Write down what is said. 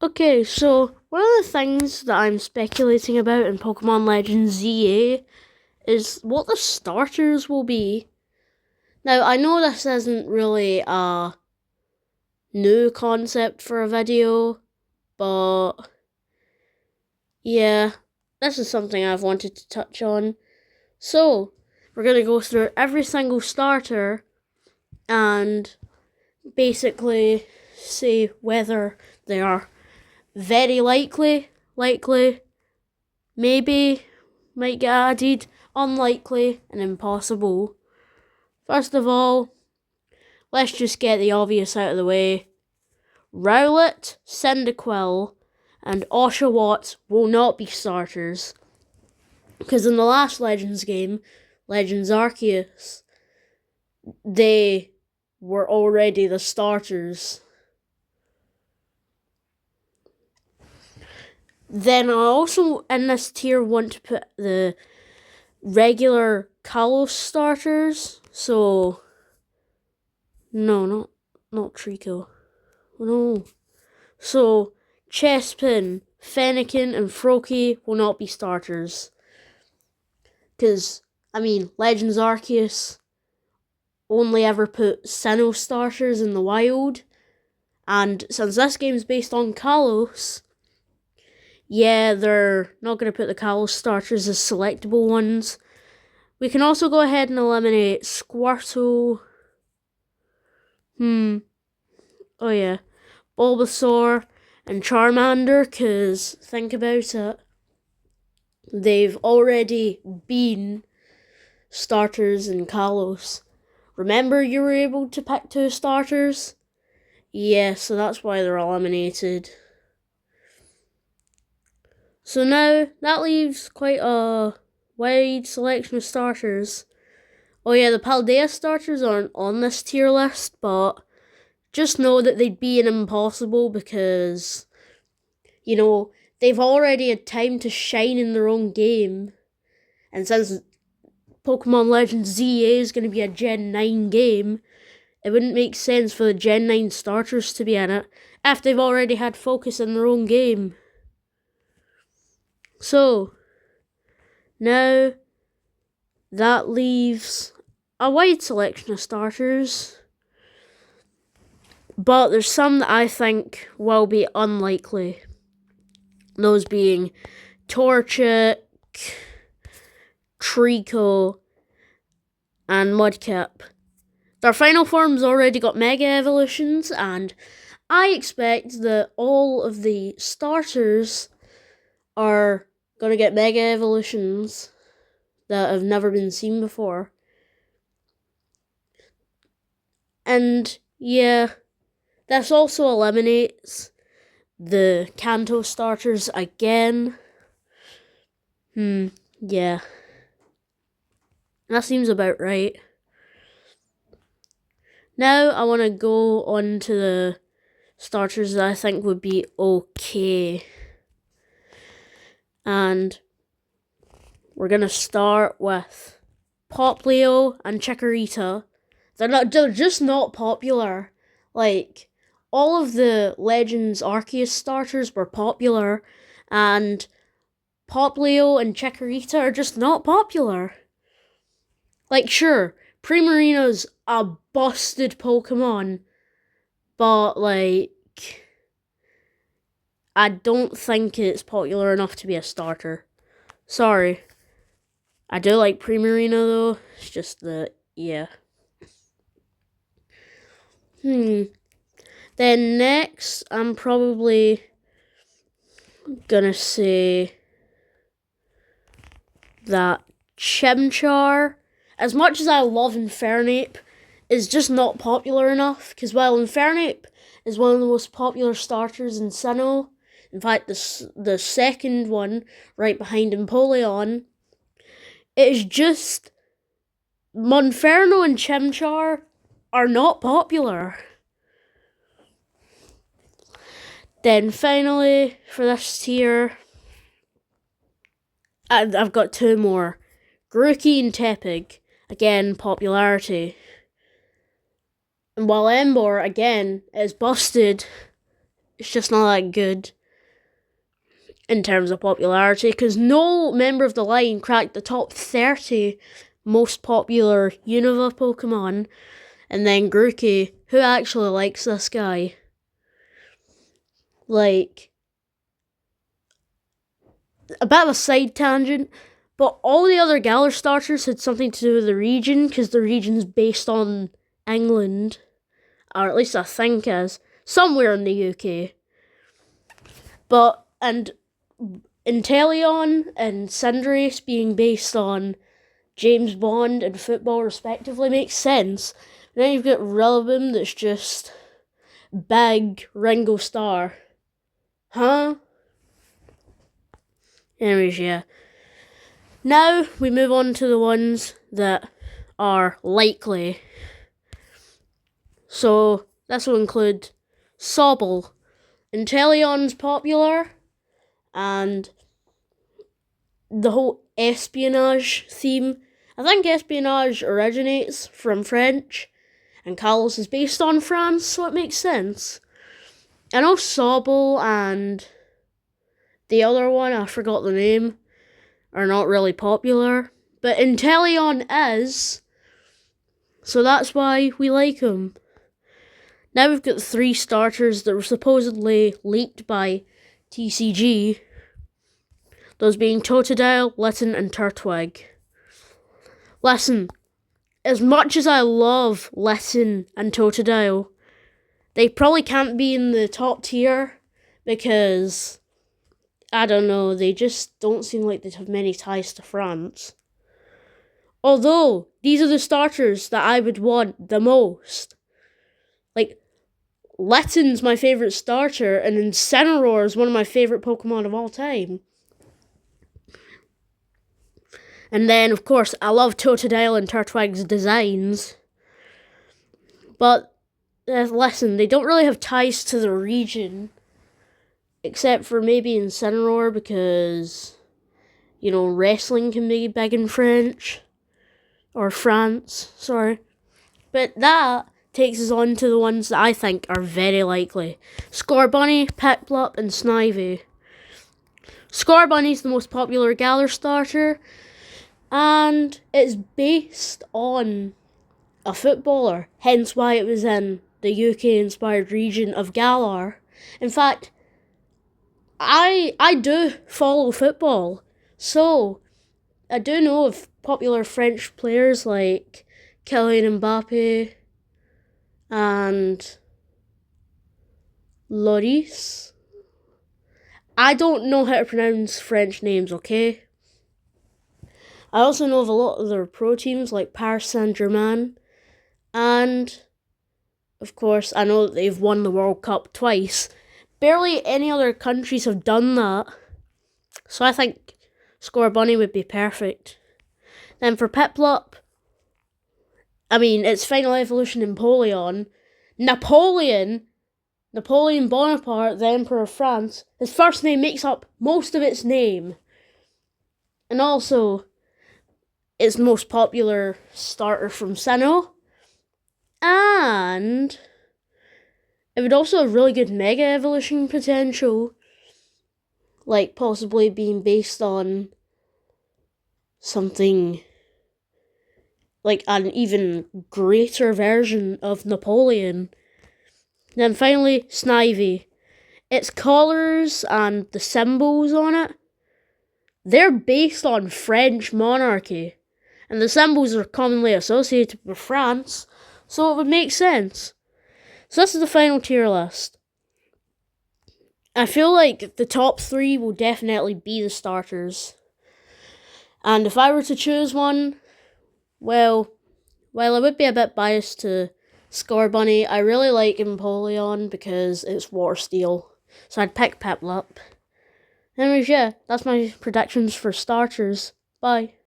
Okay, so one of the things that I'm speculating about in Pokemon Legends ZA is what the starters will be. Now, I know this isn't really a new concept for a video, but yeah, this is something I've wanted to touch on. So, we're going to go through every single starter and basically say whether they are very likely, maybe might get added, unlikely, and impossible. First of all, let's just get the obvious out of the way. Rowlet, Cyndaquil, and Oshawott will not be starters. Because in the last Legends game, Legends Arceus, they were already the starters. Then I also, in this tier, want to put the regular Kalos starters. So, no, not Trico. No. So, Chespin, Fennekin, and Froakie will not be starters. Because, Legends Arceus only ever put Sinnoh starters in the wild. And since this game's based on Kalos, yeah, they're not going to put the Kalos starters as selectable ones. We can also go ahead and eliminate Squirtle. Oh yeah. Bulbasaur and Charmander, because think about it. They've already been starters in Kalos. Remember you were able to pick 2 starters? Yeah, so that's why they're eliminated. So now, that leaves quite a wide selection of starters. Oh yeah, the Paldea starters aren't on this tier list, but just know that they'd be an impossible because, they've already had time to shine in their own game. And since Pokemon Legends ZA is going to be a Gen 9 game, it wouldn't make sense for the Gen 9 starters to be in it if they've already had focus in their own game. So, now that leaves a wide selection of starters. But there's some that I think will be unlikely. Those being Torchic, Trico, and Mudkip. Their final form's already got Mega Evolutions, and I expect that all of the starters are going to get Mega Evolutions that have never been seen before. And yeah, this also eliminates the Kanto starters again. Yeah. That seems about right. Now I want to go on to the starters that I think would be okay. And we're going to start with Poplio and Chikorita. They're just not popular. Like, all of the Legends Arceus starters were popular, and Poplio and Chikorita are just not popular. Like, sure, Primarina's a busted Pokemon, but, I don't think it's popular enough to be a starter. Sorry. I do like Primarina, though. It's just that, yeah. Then next, I'm probably gonna say that Chimchar, as much as I love Infernape, is just not popular enough. Because while Infernape is one of the most popular starters in Sinnoh, in fact, the second one, right behind Empoleon, it is just Monferno and Chimchar are not popular. Then finally, for this tier, I've got 2 more. Grookey and Tepig, again, popularity. And while Emboar, again, is busted, it's just not that good in terms of popularity, because no member of the line cracked the top 30 most popular Unova Pokemon, and then Grookey, who actually likes this guy? Like, a bit of a side tangent, but all the other Galar starters had something to do with the region, because the region's based on England, or at least I think is, somewhere in the UK. And Inteleon and Cinderace being based on James Bond and football respectively makes sense. And then you've got Rillaboom that's just big Ringo Starr. Huh? Anyways, yeah. Now we move on to the ones that are likely. So this will include Sobble. Inteleon's popular, and the whole espionage theme. I think espionage originates from French, and Kalos is based on France, so it makes sense. I know Sobble and the other one, I forgot the name, are not really popular, but Inteleon is, so that's why we like him. Now we've got 3 starters that were supposedly leaked by TCG, those being Totodile, Litten, and Turtwig. Listen, as much as I love Litten and Totodile, they probably can't be in the top tier because, I don't know, they just don't seem like they have many ties to France. Although, these are the starters that I would want the most. Like, Litten's my favourite starter, and Incineroar is one of my favourite Pokemon of all time. And then, of course, I love Totodile and Turtwig's designs. But, listen, they don't really have ties to the region. Except for maybe Incineroar, because, you know, wrestling can be big in French. Or France, sorry. But that takes us on to the ones that I think are very likely. Scorbunny, Piplup, and Snivy. Scorbunny's the most popular Galar starter, and it's based on a footballer, hence why it was in the UK-inspired region of Galar. In fact, I do follow football, so I do know of popular French players like Kylian Mbappe and Lloris. I don't know how to pronounce French names, okay? I also know of a lot of their pro teams like Paris Saint-Germain, and of course I know that they've won the World Cup twice. Barely any other countries have done that, so I think Scorbunny would be perfect. Then for Piplup, I mean, its final evolution Napoleon Bonaparte, the Emperor of France, his first name makes up most of its name. And also, its most popular starter from Sinnoh. And it would also have really good Mega Evolution potential. Like, possibly being based on something like an even greater version of Napoleon. Then finally, Snivy. Its colours and the symbols on it, they're based on French monarchy. And the symbols are commonly associated with France, so it would make sense. So this is the final tier list. I feel like the top 3 will definitely be the starters. And if I were to choose one, well, while I would be a bit biased to Scorbunny, I really like Empoleon because it's water steel. So I'd pick Piplup. Anyways, yeah, that's my predictions for starters. Bye.